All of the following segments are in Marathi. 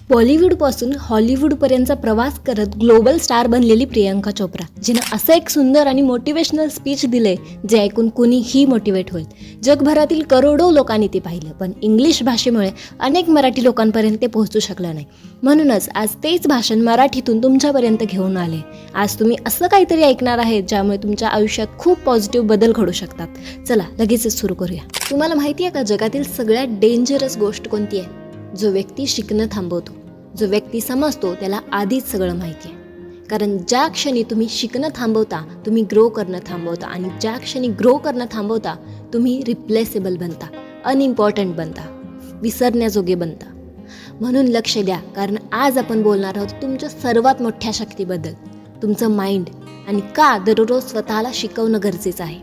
बॉलिवूडपासून हॉलिवूडपर्यंतचा प्रवास करत ग्लोबल स्टार बनलेली प्रियंका चोप्रा, जिनं असं एक सुंदर आणि मोटिवेशनल स्पीच दिले जे ऐकून कुणीही मोटिवेट होईल. जगभरातील करोडो लोकांनी ते पाहिलं, पण इंग्लिश भाषेमुळे अनेक मराठी लोकांपर्यंत ते पोहोचू शकलं नाही. म्हणूनच आज तेच भाषण मराठीतून तुमच्यापर्यंत घेऊन आले. आज तुम्ही असं काहीतरी ऐकणार आहेत ज्यामुळे तुमच्या आयुष्यात खूप पॉझिटिव्ह बदल घडू शकतात. चला लगेचच सुरू करूया. तुम्हाला माहिती आहे का, जगातील सगळ्यात डेंजरस गोष्ट कोणती आहे? जो व्यक्ती शिकणं थांबवतो. जो व्यक्ती समजतो त्याला आधीच सगळं माहिती आहे. कारण ज्या क्षणी तुम्ही शिकणं थांबवता, तुम्ही ग्रो करणं थांबवता, आणि ज्या क्षणी ग्रो करणं थांबवता, तुम्ही रिप्लेसेबल बनता, अनइम्पॉर्टंट बनता, विसरण्याजोगे बनता. म्हणून लक्ष द्या, कारण आज आपण बोलणार आहोत तुमच्या सर्वात मोठ्या शक्तीबद्दल, तुमचं माइंड, आणि का दररोज स्वतःला शिकवणं गरजेचं आहे.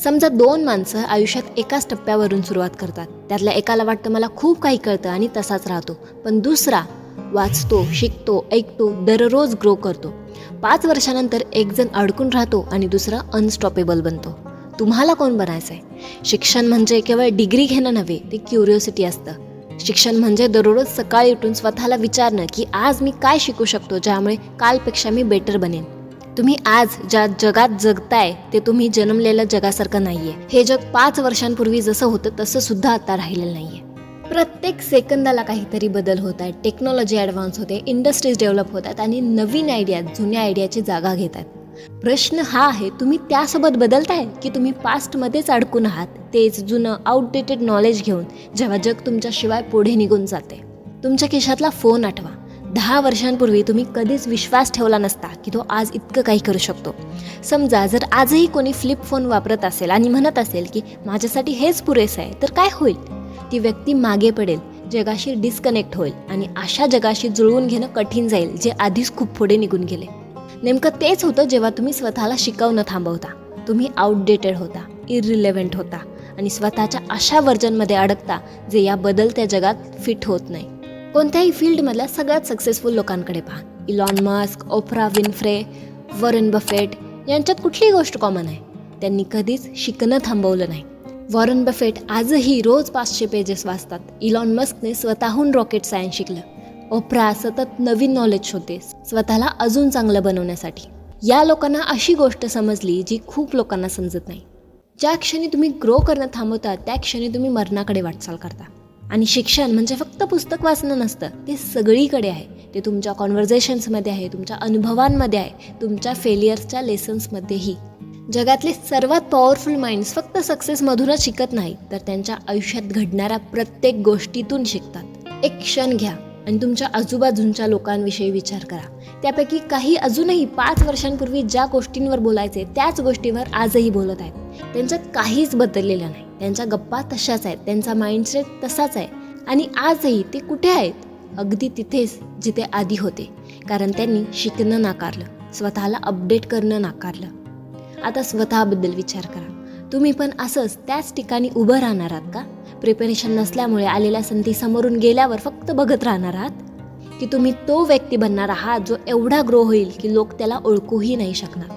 समजा दोन माणसं आयुष्यात एकाच टप्प्यावरून सुरुवात करतात. त्यातल्या एकाला वाटतं मला खूप काही कळतं आणि तसाच राहतो, पण दुसरा वाचतो, शिकतो, ऐकतो, दररोज ग्रो करतो. 5 वर्षानंतर एक जण अडकून राहतो आणि दुसरा अनस्टॉपेबल बनतो. तुम्हाला कोण बनायचं आहे? शिक्षण म्हणजे केवळ डिग्री घेणं नव्हे, ते क्युरिओसिटी असतं. शिक्षण म्हणजे दररोज सकाळी उठून स्वतःला विचारणं की आज मी काय शिकू शकतो ज्यामुळे कालपेक्षा मी बेटर बनेन. तुम्ही आज ज्या जगात जगताय ते तुम्ही जन्मलेल्या जगासारखं नाहीये. हे जग 5 वर्षांपूर्वी जसं होतं तसं सुद्धा आता राहिलेलं नाहीये. प्रत्येक सेकंदाला काहीतरी बदल होत आहे. टेक्नॉलॉजी ॲडव्हान्स होते, इंडस्ट्रीज डेव्हलप होत आहेत आणि नवीन आयडिया जुन्या आयडियाची जागा घेत आहेत. प्रश्न हा आहे, तुम्ही त्यासोबत बदलताय की तुम्ही पास्टमध्येच अडकून आहात, तेच जुनं आउटडेटेड नॉलेज घेऊन जेव्हा जग तुमच्याशिवाय पुढे निघून जाते. तुमच्या खिशातला फोन आठवा. 10 वर्षांपूर्वी तुम्ही कधीच विश्वास ठेवला नसता की तो आज इतकं काही करू शकतो. समजा जर आजही कोणी फ्लिप फोन वापरत असेल आणि म्हणत असेल की माझ्यासाठी हेच पुरेसं आहे, तर काय होईल? ती व्यक्ती मागे पडेल, जगाशी डिस्कनेक्ट होईल आणि अशा जगाशी जुळवून घेणं कठीण जाईल जे आधीच खूप पुढे निघून गेले. नेमकं तेच होतं जेव्हा तुम्ही स्वतःला शिकवणं थांबवता. तुम्ही आउटडेटेड होता, इररिलेव्हंट होता आणि स्वतःच्या अशा व्हर्जनमध्ये अडकता जे या बदलत्या जगात फिट होत नाही. कोणत्याही फील्डमधल्या सगळ्यात सक्सेसफुल लोकांकडे पहा. इलॉन मस्क, ओप्रा विन्फ्रे, वॉरेन बफेट यांच्यात कुठलीही गोष्ट कॉमन आहे, त्यांनी कधीच शिकणं थांबवलं नाही. वॉरेन बफेट आजही रोज 500 पेजेस वाचतात. इलॉन मस्कने स्वतःहून रॉकेट सायन्स शिकलं. ओप्रा सतत नवीन नॉलेज शोधते स्वतःला अजून चांगलं बनवण्यासाठी. या लोकांना अशी गोष्ट समजली जी खूप लोकांना समजत नाही. ज्या क्षणी तुम्ही ग्रो करणं थांबवता त्या क्षणी तुम्ही मरणाकडे वाटचाल करता. आणि शिक्षण म्हणजे फक्त पुस्तक वाचणं नसतं, ते सगळीकडे आहे. ते तुमच्या कॉन्व्हर्सेशन्समध्ये आहे, तुमच्या अनुभवांमध्ये आहे, तुमच्या फेलियर्सच्या लेसन्समध्येही. जगातले सर्वात पॉवरफुल माइंड्स फक्त सक्सेसमधूनच शिकत नाही, तर त्यांच्या आयुष्यात घडणाऱ्या प्रत्येक गोष्टीतून शिकतात. एक क्षण घ्या आणि तुमच्या आजूबाजूंच्या लोकांविषयी विचार करा. त्यापैकी काही अजूनही 5 वर्षांपूर्वी ज्या गोष्टींवर बोलायचे त्याच गोष्टींवर आजही बोलत आहेत. त्यांच्यात काहीच बदललेलं नाही. त्यांच्या गप्पा तशाच आहेत, त्यांचा माइंडसेट तसाच आहे, आणि आजही ते कुठे आहेत? अगदी तिथेच जिथे आधी होते. कारण त्यांनी शिकणं नाकारलं, स्वतःला अपडेट करणं नाकारलं. आता स्वतःबद्दल विचार करा. तुम्ही पण असंच त्याच ठिकाणी उभं राहणार आहात का? प्रिपरेशन नसल्यामुळे आलेल्या संधी समोरून गेल्यावर फक्त बघत राहणार आहात, की तुम्ही तो व्यक्ती बनणार आहात जो एवढा ग्रो होईल की लोक त्याला ओळखूही नाही शकणार,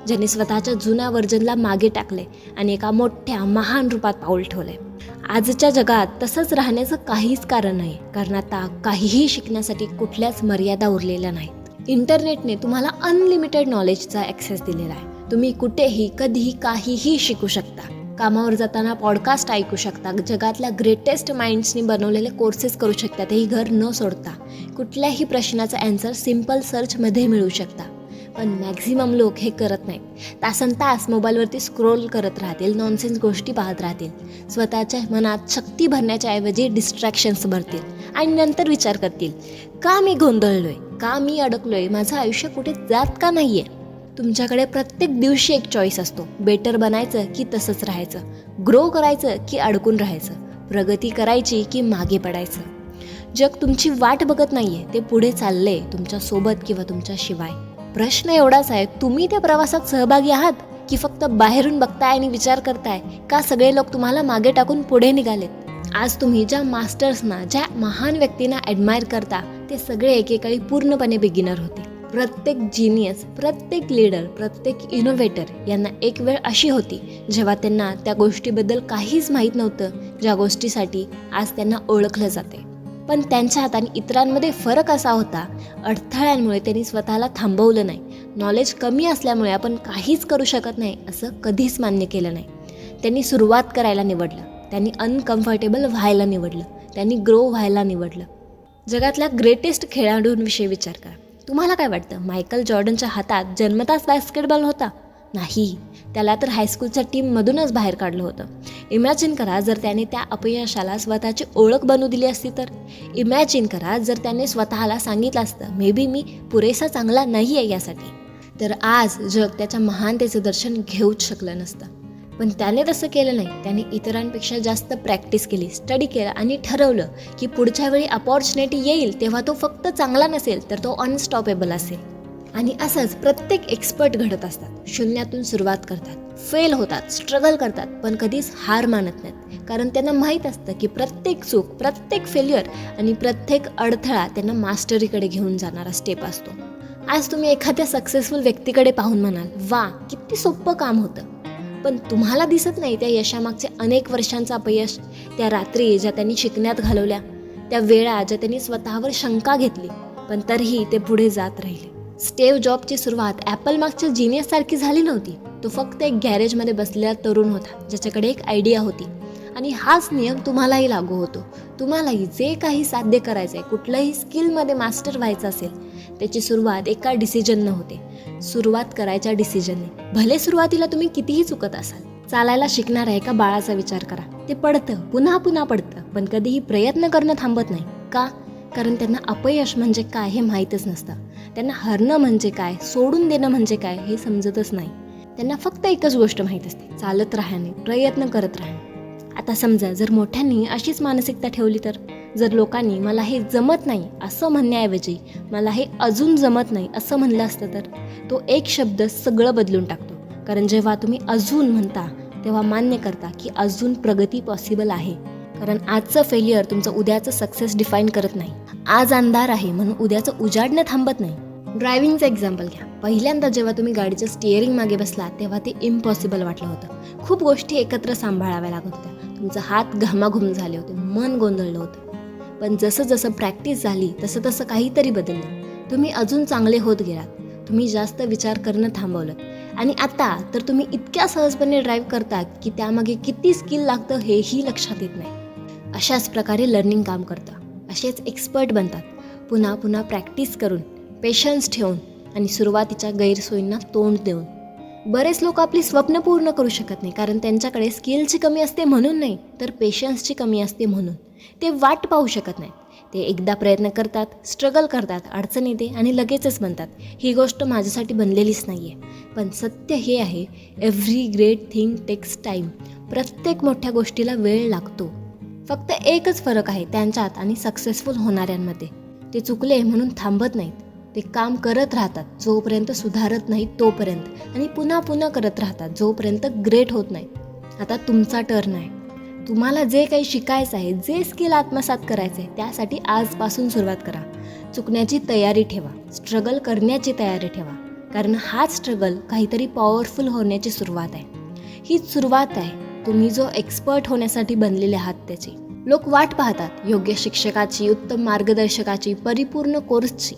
ज्याने स्वतःच्या जुन्या व्हर्जनला मागे टाकले आणि एका मोठ्या महान रूपात पाऊल ठेवले? आजच्या जगात तसंच राहण्याचं काहीच कारण नाही, कारण आता काहीही शिकण्यासाठी कुठल्याच मर्यादा उरलेल्या नाहीत. इंटरनेटने तुम्हाला अनलिमिटेड नॉलेजचा ॲक्सेस दिलेला आहे. तुम्ही कुठेही कधीही काहीही शिकू शकता. कामावर जाताना पॉडकास्ट ऐकू शकता, जगातल्या ग्रेटेस्ट माइंड्सनी बनवलेले कोर्सेस करू शकता, तेही घर न सोडता. कुठल्याही प्रश्नाचा ॲन्सर सिम्पल सर्चमध्ये मिळू शकता. पण मॅक्झिमम लोक हे करत नाहीत. तासनतास मोबाईलवरती स्क्रोल करत राहतील, नॉनसेन्स गोष्टी पाहत राहतील. स्वतःच्या मनात शक्ती भरण्याच्या ऐवजी डिस्ट्रॅक्शन्स भरतील आणि नंतर विचार करतील, का मी गोंधळलोय, का मी अडकलोय, माझं आयुष्य कुठे जात का नाही आहे? तुमच्याकडे प्रत्येक दिवशी एक चॉईस असतो. बेटर बनायचं की तसंच राहायचं, ग्रो करायचं की अडकून राहायचं, प्रगती करायची की मागे पडायचं. जग तुमची वाट बघत नाहीये, ते पुढे चाललंय तुमच्यासोबत किंवा तुमच्याशिवाय. प्रश्न एवढाच आहे, तुम्ही त्या प्रवासात सहभागी आहात की फक्त बाहेरून बघताय आणि विचार करताय का सगळे लोक तुम्हाला मागे टाकून पुढे निघालेत? आज तुम्ही ज्या मास्टर्सना, ज्या महान व्यक्तींना ॲडमायर करता, ते सगळे एकेकाळी पूर्णपणे बिगिनर होते. प्रत्येक जीनियस, प्रत्येक लीडर, प्रत्येक इनोव्हेटर यांना एक वेळ अशी होती जेव्हा त्यांना त्या गोष्टीबद्दल काहीच माहीत नव्हतं, ज्या गोष्टीसाठी आज त्यांना ओळखलं जाते. पण त्यांच्यात आणि इतरांमध्ये फरक असा होता, अडथळ्यांमुळे त्यांनी स्वतःला थांबवलं नाही. नॉलेज कमी असल्यामुळे आपण काहीच करू शकत नाही असं कधीच मान्य केलं नाही. त्यांनी सुरुवात करायला निवडलं, त्यांनी अनकम्फर्टेबल व्हायला निवडलं, त्यांनी ग्रो व्हायला निवडलं. जगातल्या ग्रेटेस्ट खेळाडूंविषयी विचार करा. तुम्हाला काय वाटतं, मायकल जॉर्डनच्या हातात जन्मताच बास्केटबॉल होता? नाही, त्याला तर हायस्कूलच्या टीममधूनच बाहेर काढलं होतं. इमॅजिन करा जर त्याने त्या अपयशाला स्वतःची ओळख बनवू दिली असती तर. इमॅजिन करा जर त्याने स्वतःला सांगितलं असतं, मे बी मी पुरेसा चांगला नाही आहे यासाठी, तर आज जग त्याच्या महानतेचं दर्शन घेऊच शकलं नसतं. पण त्याने तसं केलं नाही. त्याने इतरांपेक्षा जास्त प्रॅक्टिस केली, स्टडी केला आणि ठरवलं की पुढच्या वेळी अपॉर्च्युनिटी येईल तेव्हा तो फक्त चांगला नसेल तर तो अनस्टॉपेबल असेल. आणि असंच प्रत्येक एक्सपर्ट घडत असतात. शून्यातून सुरुवात करतात, फेल होतात, स्ट्रगल करतात, पण कधीच हार मानत नाहीत. कारण त्यांना माहीत असतं की प्रत्येक चूक, प्रत्येक फेल्युअर आणि प्रत्येक अडथळा त्यांना मास्टरीकडे घेऊन जाणारा स्टेप असतो. आज तुम्ही एखाद्या सक्सेसफुल व्यक्तीकडे पाहून म्हणाल, वा किती सोपं काम होतं. पण तुम्हाला दिसत नाही त्या यशामागचे अनेक वर्षांचं अपयश, त्या रात्री ज्या त्यांनी शिकण्यात घालवल्या, त्या वेळा ज्या त्यांनी स्वतःवर शंका घेतली, पण तरीही ते पुढे जात राहिले. स्टीव्ह जॉबची सुरुवात ॲपल मागच्या जिनियससारखी झाली नव्हती. तो फक्त एक गॅरेजमध्ये बसलेला तरुण होता ज्याच्याकडे एक आयडिया होती. आणि हाच नियम तुम्हालाही लागू होतो. तुम्हालाही जे काही साध्य करायचं आहे, कुठल्याही स्किलमध्ये मास्टर व्हायचं असेल, त्याची सुरुवात एका डिसिजननं होते. सुरुवात करायच्या डिसिजनने. भले सुरुवातीला तुम्ही कितीही चुकत असाल. चालायला शिकणाऱ्या एका बाळाचा विचार करा. ते पडतं, पुन्हा पुन्हा पडतं, पण कधीही प्रयत्न करणं थांबत नाही. का? कारण त्यांना अपयश म्हणजे काय हे माहीतच नसतं. त्यांना हरणं म्हणजे काय, सोडून देणं म्हणजे काय हे समजतच नाही. त्यांना फक्त एकच गोष्ट माहीत असते, चालत राहणे, प्रयत्न करत राहणे. आता समजा जर मोठ्यांनी अशीच मानसिकता ठेवली तर, जर लोकांनी मला हे जमत नाही असं म्हणण्याऐवजी मला हे अजून जमत नाही असं म्हणलं असतं तर, तो एक शब्द सगळं बदलून टाकतो. कारण जेव्हा तुम्ही अजून म्हणता तेव्हा मान्य करता की अजून प्रगती पॉसिबल आहे. कारण आजचं फेल्युअर तुमचं उद्याचं सक्सेस डिफाईन करत नाही. आज अंधार आहे म्हणून उद्याचं उजाडणं थांबत नाही. ड्रायव्हिंगचं एक्झाम्पल घ्या. पहिल्यांदा जेव्हा तुम्ही गाडीच्या स्टिअरिंग मागे बसला तेव्हा ते इम्पॉसिबल वाटलं होतं. खूप गोष्टी एकत्र सांभाळाव्या लागत होत्या. तुमचे हात घामाघूम झाले होते, मन गोंधळलं होतं. पण जसं जसं प्रॅक्टिस झाली तसं तसं काहीतरी बदललं. तुम्ही अजून चांगले होत गेलात. तुम्ही जास्त विचार करणं थांबवलं. आणि आता तर तुम्ही इतक्या सहजपणे ड्राईव्ह करतात की त्यामागे किती स्किल लागतं हेही लक्षात येत नाही. अशाच प्रकारे लर्निंग काम करतं. असेच एक्सपर्ट बनतात. पुन्हा पुन्हा प्रॅक्टिस करून, पेशन्स ठेवून आणि सुरुवातीच्या गैरसोयींना तोंड देऊन. बरेच लोक आपली स्वप्न पूर्ण करू शकत नाही कारण त्यांच्याकडे स्किलची कमी असते म्हणून नाही, तर पेशन्सची कमी असते म्हणून. ते वाट पाहू शकत नाहीत. ते एकदा प्रयत्न करतात, स्ट्रगल करतात, अडचण येते आणि लगेचच म्हणतात, ही गोष्ट माझ्यासाठी बनलेलीच नाही आहे. पण सत्य हे आहे, every great thing takes time. प्रत्येक मोठ्या गोष्टीला वेळ लागतो. फक्त एकच फरक आहे त्यांच्यात आणि सक्सेसफुल होणाऱ्यांमध्ये. ते चुकले म्हणून थांबत नाहीत. ते काम करत राहतात जोपर्यंत सुधारत नाहीत तोपर्यंत, आणि पुन्हा पुन्हा करत राहतात जोपर्यंत ग्रेट होत नाहीत. आता तुमचा टर्न आहे. तुम्हाला जे काही शिकायचं आहे, जे स्किल आत्मसात करायचं आहे, त्यासाठी आजपासून सुरुवात करा. चुकण्याची तयारी ठेवा, स्ट्रगल करण्याची तयारी ठेवा. कारण हाच स्ट्रगल काहीतरी पॉवरफुल होण्याची सुरुवात आहे. हीच सुरुवात आहे तुम्ही जो एक्सपर्ट होण्यासाठी बनलेले आहात त्याची. लोक वाट पाहतात योग्य शिक्षकाची, उत्तम मार्गदर्शकाची, परिपूर्ण कोर्सची.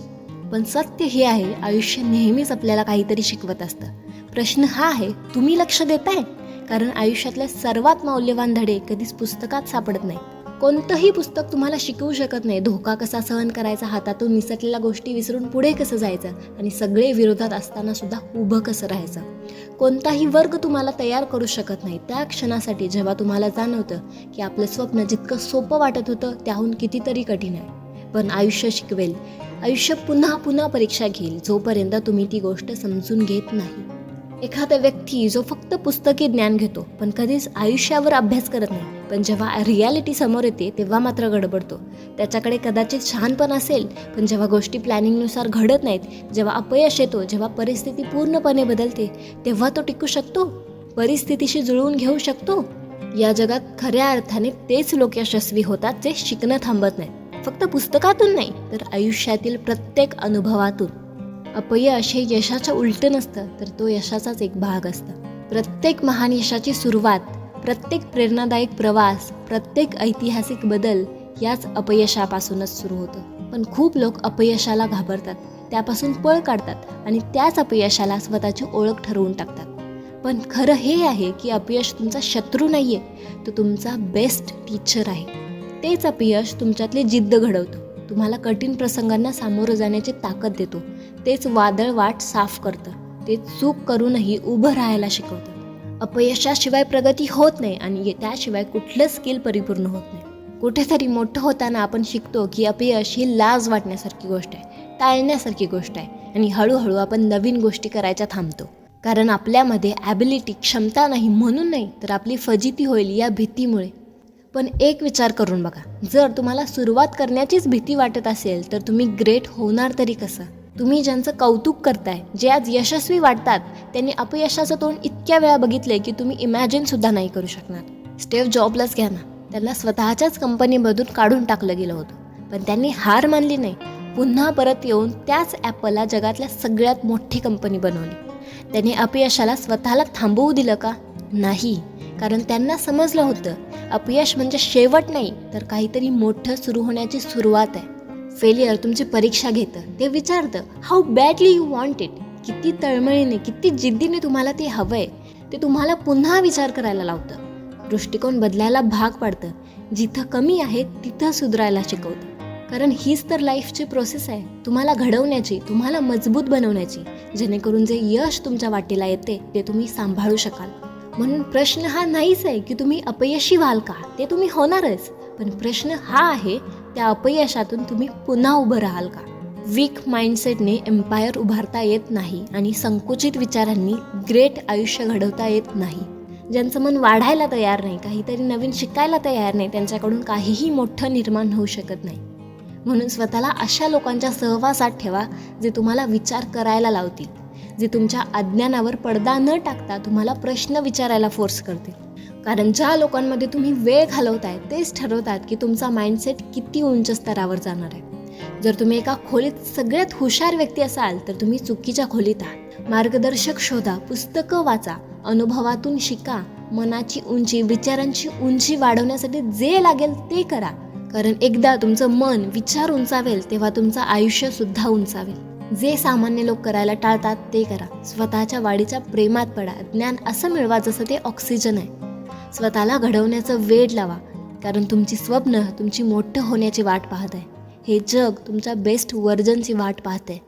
पण सत्य हे आहे, आयुष्य नेहमीच आपल्याला काहीतरी शिकवत असतं. प्रश्न हा आहे, तुम्ही लक्ष देताय? कारण आयुष्यातले सर्वात मौल्यवान धडे कधीच पुस्तकात सापडत नाही. कोणतंही पुस्तक तुम्हाला शिकवू शकत नाही धोका कसा सहन करायचा, हातातून निसटलेल्या गोष्टी विसरून पुढे कसं जायचं, आणि सगळे विरोधात असताना सुद्धा उभं कसं राहायचं. कोणताही वर्ग तुम्हाला तयार करू शकत नाही त्या क्षणासाठी जेव्हा तुम्हाला जाणवतं की आपलं स्वप्न जितकं सोपं वाटत होतं त्याहून कितीतरी कठीण आहे. पण आयुष्य शिकवेल. आयुष्य पुन्हा पुन्हा परीक्षा घेईल जोपर्यंत तुम्ही ती गोष्ट समजून घेत नाही. एखादा व्यक्ती जो फक्त पुस्तकी ज्ञान घेतो पण कधीच आयुष्यावर अभ्यास करत नाही, पण जेव्हा रियालिटी समोर येते तेव्हा मात्र गडबडतो. त्याच्याकडे कदाचित शहाणपण असेल, पण जेव्हा गोष्टी प्लॅनिंगनुसार घडत नाहीत, जेव्हा अपयश येतो, जेव्हा परिस्थिती पूर्णपणे बदलते, तेव्हा तो टिकू शकतो, परिस्थितीशी जुळवून घेऊ शकतो. या जगात खऱ्या अर्थाने तेच लोक यशस्वी होतात जे शिकणं थांबत नाहीत. फक्त पुस्तकातून नाही, तर आयुष्यातील प्रत्येक अनुभवातून. अपयश हे यशाचं उलटं नसतं, तर तो यशाचाच एक भाग असतं. प्रत्येक महान यशाची सुरुवात, प्रत्येक प्रेरणादायक प्रवास, प्रत्येक ऐतिहासिक बदल याच अपयशापासूनच सुरू होतं. पण खूप लोक अपयशाला घाबरतात, त्यापासून पळ काढतात आणि त्याच अपयशाला स्वतःची ओळख ठरवून टाकतात. पण खरं हे आहे की अपयश तुमचा शत्रू नाही आहे, तो तुमचा बेस्ट टीचर आहे. तेच अपयश तुमच्यातली जिद्द घडवतं, तुम्हाला कठीण प्रसंगांना सामोरं जाण्याची ताकद देतो. तेच वादळ वाट साफ करतं, ते चूक करूनही उभं राहायला शिकवतं. अपयशाशिवाय प्रगती होत नाही आणि त्याशिवाय कुठलं स्किल परिपूर्ण होत नाही. कुठेतरी मोठं होताना आपण शिकतो की अपयश ही लाज वाटण्यासारखी गोष्ट आहे, टाळण्यासारखी गोष्ट आहे आणि हळूहळू आपण नवीन गोष्टी करायच्या थांबतो. कारण आपल्यामध्ये ॲबिलिटी, क्षमता नाही म्हणून नाही, तर आपली फजिती होईल या भीतीमुळे. पण एक विचार करून बघा, जर तुम्हाला सुरुवात करण्याचीच भीती वाटत असेल तर तुम्ही ग्रेट होणार तरी कसं? तुम्ही ज्यांचं कौतुक करताय, जे आज यशस्वी वाटतात, त्यांनी अपयशाचं तोंड इतक्या वेळा बघितले की तुम्ही इमॅजिनसुद्धा नाही करू शकणार. स्टीव्ह जॉबलाच घ्या ना, त्यांना स्वतःच्याच कंपनीमधून काढून टाकलं गेलं होतं, पण त्यांनी हार मानली नाही. पुन्हा परत येऊन त्याच ॲपलला जगातल्या सगळ्यात मोठी कंपनी बनवली. त्यांनी अपयशाला स्वतःला थांबवू दिलं का? नाही, कारण त्यांना समजलं होतं अपयश म्हणजे शेवट नाही, तर काहीतरी मोठं सुरू होण्याची सुरुवात आहे. फेलियर तुमची परीक्षा घेतं, ते विचारतं how badly you want it. किती तळमळीने, किती जिद्दीने तुम्हाला ते हवं आहे, ते तुम्हाला पुन्हा विचार करायला लावतं. दृष्टिकोन बदलायला भाग पाडतं, जिथं कमी आहे तिथं सुधारायला शिकवतं. कारण हीच तर लाईफची प्रोसेस आहे, तुम्हाला घडवण्याची, तुम्हाला मजबूत बनवण्याची, जेणेकरून जे यश तुमच्या वाटेला येते ते तुम्ही सांभाळू शकाल. म्हणून प्रश्न हा नाहीच आहे की तुम्ही अपयशी व्हाल का, ते तुम्ही होणारच. पण प्रश्न हा आहे, त्या अपयशातून तुम्ही पुन्हा उभं राहाल का? वीक माइंडसेटने एम्पायर उभारता येत नाही आणि संकुचित विचारांनी ग्रेट आयुष्य घडवता येत नाही. ज्यांचं मन वाढायला तयार नाही, काहीतरी नवीन शिकायला तयार नाही, त्यांच्याकडून काहीही मोठं निर्माण होऊ शकत नाही. म्हणून स्वतःला अशा लोकांच्या सहवासात ठेवा जे तुम्हाला विचार करायला लावतील, जे तुमच्या अज्ञानावर पडदा न टाकता तुम्हाला प्रश्न विचारायला फोर्स करतील. कारण ज्या लोकांमध्ये तुम्ही वेळ घालवताय तेच ठरवतात की तुमचा माइंडसेट किती उंच स्तरावर जाणार आहे. जर तुम्ही एका खोलीत सगळ्यात हुशार व्यक्ती असाल तर तुम्ही चुकीच्या खोलीत आहात. मार्गदर्शक शोधा, पुस्तकं वाचा, अनुभवातून शिका, मनाची उंची, विचारांची उंची वाढवण्यासाठी जे लागेल ते करा. कारण एकदा तुमचं मन, विचार उंचावेल तेव्हा तुमचं आयुष्यसुद्धा उंचावेल. जे सामान्य लोक करायला टाळतात ते करा. स्वतःच्या वाढीच्या प्रेमात पडा. ज्ञान असं मिळवा जसं ते ऑक्सिजन आहे. स्वतःला घडवण्याचं वेड लावा, कारण तुमची स्वप्न तुमची मोठं होण्याची वाट पाहत आहे. हे जग तुमच्या बेस्ट व्हर्जनची वाट पाहते.